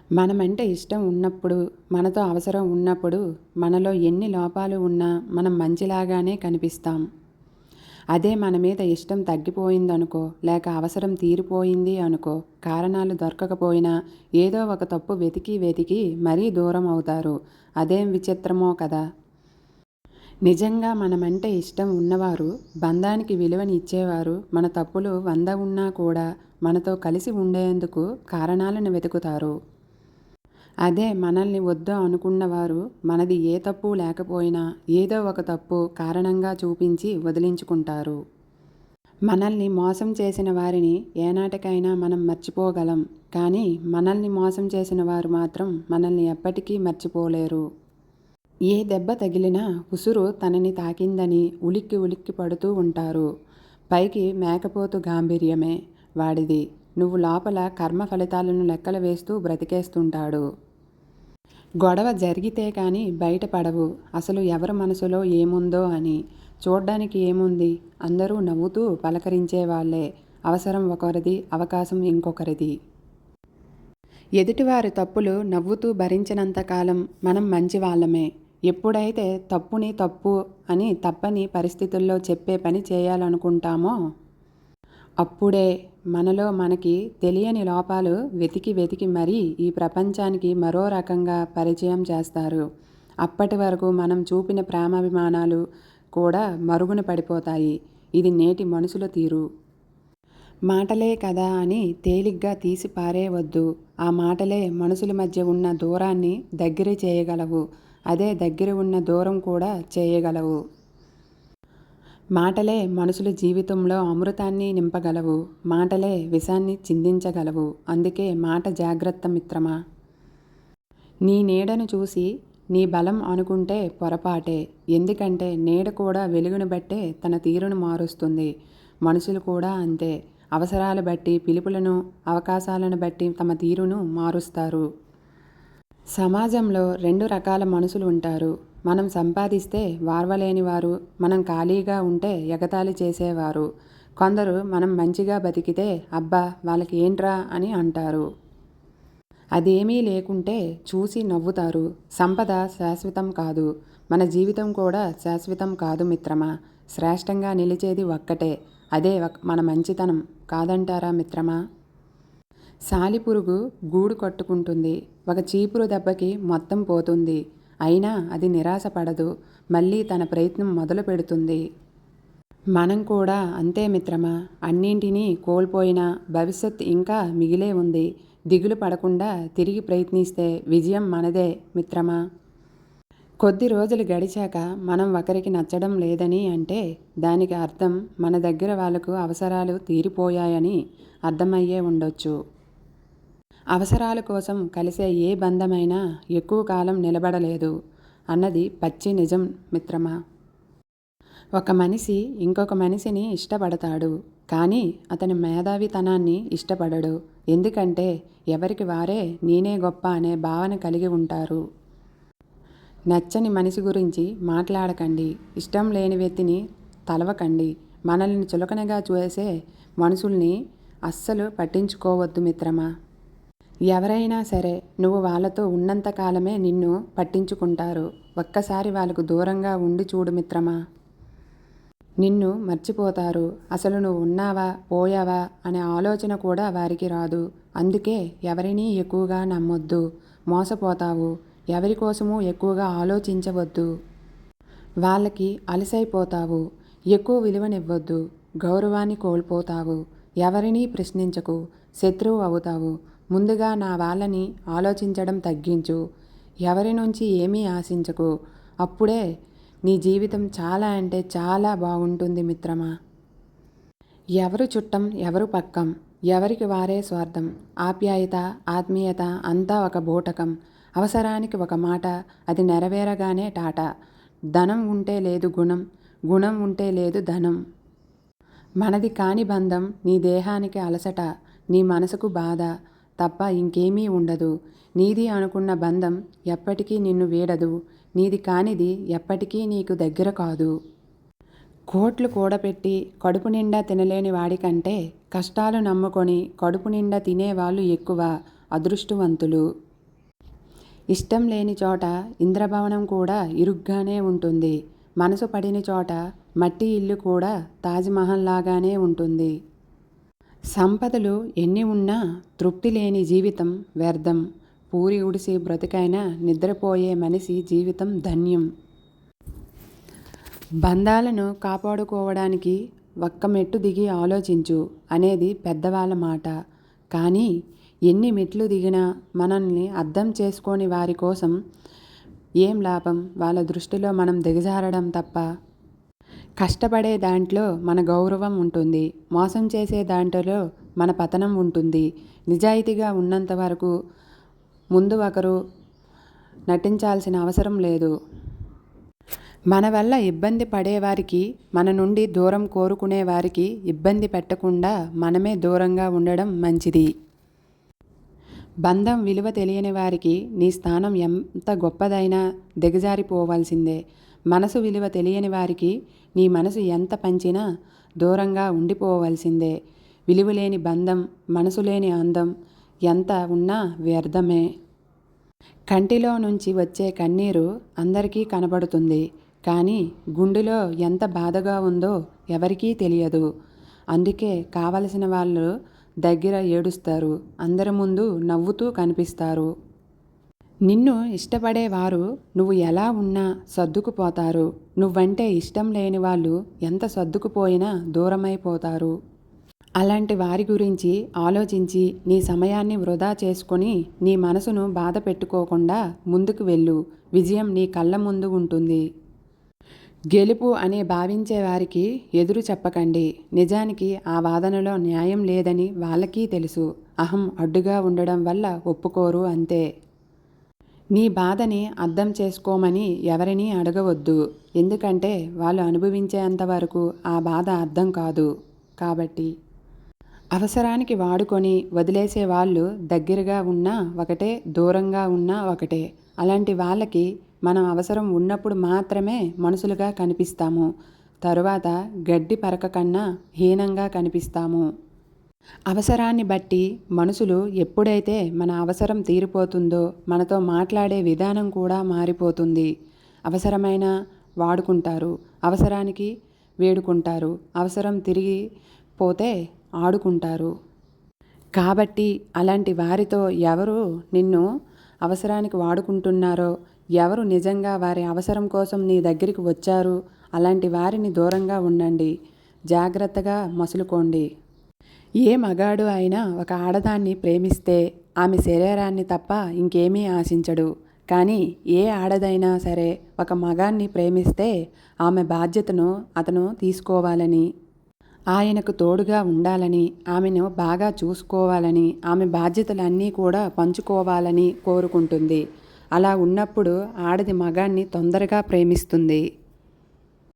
మనమంటే ఇష్టం ఉన్నప్పుడు, మనతో అవసరం ఉన్నప్పుడు, మనలో ఎన్ని లోపాలు ఉన్నా మనం మంచిలాగానే కనిపిస్తాం. అదే మన మీద ఇష్టం తగ్గిపోయిందనుకో, లేక అవసరం తీరిపోయింది అనుకో, కారణాలు దొరకకపోయినా ఏదో ఒక తప్పు వెతికి వెతికి మరీ దూరం అవుతారు. అదేం విచిత్రమో కదా! నిజంగా మనమంటే ఇష్టం ఉన్నవారు, బంధానికి విలువని ఇచ్చేవారు, మన తప్పులు 100 ఉన్నా కూడా మనతో కలిసి ఉండేందుకు కారణాలను వెతుకుతారు. అదే మనల్ని వద్దు అనుకున్నవారు మనది ఏ తప్పు లేకపోయినా ఏదో ఒక తప్పు కారణంగా చూపించి వదిలించుకుంటారు. మనల్ని మోసం చేసిన వారిని ఏనాటికైనా మనం మర్చిపోగలం. కానీ మనల్ని మోసం చేసిన వారు మాత్రం మనల్ని ఎప్పటికీ మర్చిపోలేరు. ఏ దెబ్బ తగిలినా ఉసురు తనని తాకిందని ఉలిక్కి ఉలిక్కి పడుతూ ఉంటారు. పైకి మేకపోతు గాంభీర్యమే వాడిది. నువ్వు లోపల కర్మ ఫలితాలను లెక్కలు వేస్తూ బ్రతికేస్తుంటాడు. గొడవ జరిగితే కానీ బయటపడవు అసలు ఎవరి మనసులో ఏముందో అని. చూడ్డానికి ఏముంది, అందరూ నవ్వుతూ పలకరించేవాళ్లే. అవసరం ఒకరిది, అవకాశం ఇంకొకరిది. ఎదుటివారి తప్పులు నవ్వుతూ భరించినంతకాలం మనం మంచివాళ్ళమే. ఎప్పుడైతే తప్పుని తప్పు అని తప్పని పరిస్థితుల్లో చెప్పే పని చేయాలనుకుంటామో అప్పుడే మనలో మనకి తెలియని లోపాలు వెతికి వెతికి మరీ ఈ ప్రపంచానికి మరో రకంగా పరిచయం చేస్తారు. అప్పటి వరకు మనం చూపిన ప్రేమాభిమానాలు కూడా మరుగున పడిపోతాయి. ఇది నేటి మనుషుల తీరు. మాటలే కదా అని తేలిగ్గా తీసి పారేయవద్దు. ఆ మాటలే మనుషుల మధ్య ఉన్న దూరాన్ని దగ్గర చేయగలవు. అదే దగ్గర ఉన్న దూరం కూడా చేయగలవు. మాటలే మనుషుల జీవితంలో అమృతాన్ని నింపగలవు. మాటలే విషాన్ని చిందించగలవు. అందుకే మాట జాగ్రత్త మిత్రమా. నీ నీడను చూసి నీ బలం అనుకుంటే పొరపాటే. ఎందుకంటే నీడ కూడా వెలుగును బట్టే తన తీరును మారుస్తుంది. మనుషులు కూడా అంతే. అవసరాలు బట్టి, పిలుపులను, అవకాశాలను బట్టి తమ తీరును మారుస్తారు. సమాజంలో 2 రకాల మనుషులు ఉంటారు. మనం సంపాదిస్తే వార్వలేనివారు, మనం ఖాళీగా ఉంటే ఎగతాళి చేసేవారు. కొందరు మనం మంచిగా బతికితే అబ్బా వాళ్ళకి ఏంట్రా అని అంటారు. అదేమీ లేకుంటే చూసి నవ్వుతారు. సంపద శాశ్వతం కాదు. మన జీవితం కూడా శాశ్వతం కాదు మిత్రమా. శ్రేష్టంగా నిలిచేది ఒక్కటే. అదే మన మంచితనం కాదంటారా మిత్రమా. సాలిపురుగు గూడు కట్టుకుంటుంది. ఒక చీపురు దెబ్బకి మొత్తం పోతుంది. అయినా అది నిరాశపడదు. మళ్ళీ తన ప్రయత్నం మొదలు పెడుతుంది. మనం కూడా అంతే మిత్రమా. అన్నింటినీ కోల్పోయినా భవిష్యత్ ఇంకా మిగిలే ఉంది. దిగులు పడకుండా తిరిగి ప్రయత్నిస్తే విజయం మనదే మిత్రమా. కొద్ది రోజులు గడిచాక మనం ఒకరికి నచ్చడం లేదని అంటే దానికి అర్థం మన దగ్గర వాళ్ళకు అవసరాలు తీరిపోయాయని అర్థమయ్యే ఉండొచ్చు. అవసరాల కోసం కలిసే ఏ బంధమైనా ఎక్కువ కాలం నిలబడలేదు అన్నది పచ్చి నిజం మిత్రమా. ఒక మనిషి ఇంకొక మనిషిని ఇష్టపడతాడు. కానీ అతని మేధావితనాన్ని ఇష్టపడడు. ఎందుకంటే ఎవరికి వారే నేనే గొప్ప అనే భావన కలిగి ఉంటారు. నచ్చని మనిషి గురించి మాట్లాడకండి. ఇష్టం లేని వ్యక్తిని తలవకండి. మనల్ని చులకనగా చూసే మనుషుల్ని అస్సలు పట్టించుకోవద్దు మిత్రమా. ఎవరైనా సరే నువ్వు వాళ్ళతో ఉన్నంత కాలమే నిన్ను పట్టించుకుంటారు. ఒక్కసారి వాళ్ళకు దూరంగా ఉండి చూడు మిత్రమా. నిన్ను మర్చిపోతారు. అసలు నువ్వు ఉన్నావా పోయావా అనే ఆలోచన కూడా వారికి రాదు. అందుకే ఎవరినీ ఎక్కువగా నమ్మొద్దు. మోసపోతావు. ఎవరి కోసమూ ఎక్కువగా ఆలోచించవద్దు. వాళ్ళకి అలసైపోతావు. ఎక్కువ విలువనివ్వద్దు. గౌరవాన్ని కోల్పోతావు. ఎవరినీ ప్రశ్నించకు. శత్రువు అవుతావు. ముందుగా నా వాళ్ళని ఆలోచించడం తగ్గించు. ఎవరి నుంచి ఏమీ ఆశించకు. అప్పుడే నీ జీవితం చాలా అంటే చాలా బాగుంటుంది మిత్రమా. ఎవరు చుట్టం, ఎవరు పక్కం, ఎవరికి వారే స్వార్థం. ఆప్యాయత, ఆత్మీయత అంతా ఒక బూటకం. అవసరానికి ఒక మాట, అది నెరవేరగానే టాటా. ధనం ఉంటే లేదు గుణం, గుణం ఉంటే లేదు ధనం. మనది కాని బంధం నీ దేహానికి అలసట, నీ మనసుకు బాధ తప్ప ఇంకేమీ ఉండదు. నీది అనుకున్న బంధం ఎప్పటికీ నిన్ను వీడదు. నీది కానిది ఎప్పటికీ నీకు దగ్గర కాదు. కోట్లు కూడబెట్టి కడుపు నిండా తినలేని వాడికంటే కష్టాలు నమ్ముకొని కడుపు నిండా తినేవాళ్ళు ఎక్కువ అదృష్టవంతులు. ఇష్టం లేని చోట ఇంద్రభవనం కూడా ఇరుగ్గానే ఉంటుంది. మనసు పడిన చోట మట్టి ఇల్లు కూడా తాజ్‌మహల్ లాగానే ఉంటుంది. సంపదలు ఎన్ని ఉన్నా తృప్తి లేని జీవితం వ్యర్థం. పూరి గుడిసి బ్రతుకైనా నిద్రపోయే మనిషి జీవితం ధన్యం. బంధాలను కాపాడుకోవడానికి ఒక్క మెట్టు దిగి ఆలోచించు అనేది పెద్దవాళ్ళ మాట. కానీ ఎన్ని మెట్లు దిగినా మనల్ని అర్థం చేసుకోని వారి కోసం ఏం లాభం? వాళ్ళ దృష్టిలో మనం దిగజారడం తప్ప. కష్టపడే దాంట్లో మన గౌరవం ఉంటుంది. మోసం చేసే దాంట్లో మన పతనం ఉంటుంది. నిజాయితీగా ఉన్నంత వరకు ముందు ఒకరు నటించాల్సిన అవసరం లేదు. మన వల్ల ఇబ్బంది పడేవారికి, మన నుండి దూరం కోరుకునే వారికి ఇబ్బంది పెట్టకుండా మనమే దూరంగా ఉండడం మంచిది. బంధం విలువ తెలియని వారికి నీ స్థానం ఎంత గొప్పదైనా దిగజారిపోవాల్సిందే. మనసు విలువ తెలియని వారికి నీ మనసు ఎంత పంచినా దూరంగా ఉండిపోవలసిందే. విలువలేని బంధం, మనసు లేని అందం ఎంత ఉన్నా వ్యర్థమే. కంటిలో నుంచి వచ్చే కన్నీరు అందరికీ కనబడుతుంది. కానీ గుండెలో ఎంత బాధగా ఉందో ఎవరికీ తెలియదు. అందుకే కావలసిన వాళ్ళు దగ్గర ఏడుస్తారు, అందరి ముందు నవ్వుతూ కనిపిస్తారు. నిన్ను ఇష్టపడేవారు నువ్వు ఎలా ఉన్నా సర్దుకుపోతారు. నువ్వంటే ఇష్టం లేని వాళ్ళు ఎంత సర్దుకుపోయినా దూరమైపోతారు. అలాంటి వారి గురించి ఆలోచించి నీ సమయాన్ని వృధా చేసుకొని నీ మనసును బాధ పెట్టుకోకుండా ముందుకు వెళ్ళు. విజయం నీ కళ్ళ ముందు ఉంటుంది. గెలుపు అని భావించే వారికి ఎదురు చెప్పకండి. నిజానికి ఆ వాదనలో న్యాయం లేదని వాళ్ళకీ తెలుసు. అహం అడ్డుగా ఉండడం వల్ల ఒప్పుకోరు అంతే. నీ బాధని అర్థం చేసుకోమని ఎవరినీ అడగవద్దు. ఎందుకంటే వాళ్ళు అనుభవించేంత వరకు ఆ బాధ అర్థం కాదు. కాబట్టి అవసరానికి వాడుకొని వదిలేసే వాళ్ళు దగ్గరగా ఉన్నా ఒకటే, దూరంగా ఉన్నా ఒకటే. అలాంటి వాళ్ళకి మనం అవసరం ఉన్నప్పుడు మాత్రమే మనుషులుగా కనిపిస్తాము. తరువాత గడ్డి పరక కన్నా హీనంగా కనిపిస్తాము. అవసరాన్ని బట్టి మనుషులు ఎప్పుడైతే మన అవసరం తీరిపోతుందో మనతో మాట్లాడే విధానం కూడా మారిపోతుంది. అవసరమైన వాడుకుంటారు, అవసరానికి వేడుకుంటారు, అవసరం తిరిగి పోతే ఆడుకుంటారు. కాబట్టి అలాంటి వారితో ఎవరు నిన్ను అవసరానికి వాడుకుంటున్నారో, ఎవరు నిజంగా వారి అవసరం కోసం నీ దగ్గరికి వచ్చారు, అలాంటి వారిని దూరంగా ఉండండి. జాగ్రత్తగా మసులుకోండి. ఏ మగాడు అయినా ఒక ఆడదాన్ని ప్రేమిస్తే ఆమె శరీరాన్ని తప్ప ఇంకేమీ ఆశించడు. కానీ ఏ ఆడదైనా సరే ఒక మగాన్ని ప్రేమిస్తే ఆమె బాధ్యతను అతను తీసుకోవాలని, ఆయనకు తోడుగా ఉండాలని, ఆమెను బాగా చూసుకోవాలని, ఆమె బాధ్యతలన్నీ కూడా పంచుకోవాలని కోరుకుంటుంది. అలా ఉన్నప్పుడు ఆడది మగాన్ని తొందరగా ప్రేమిస్తుంది.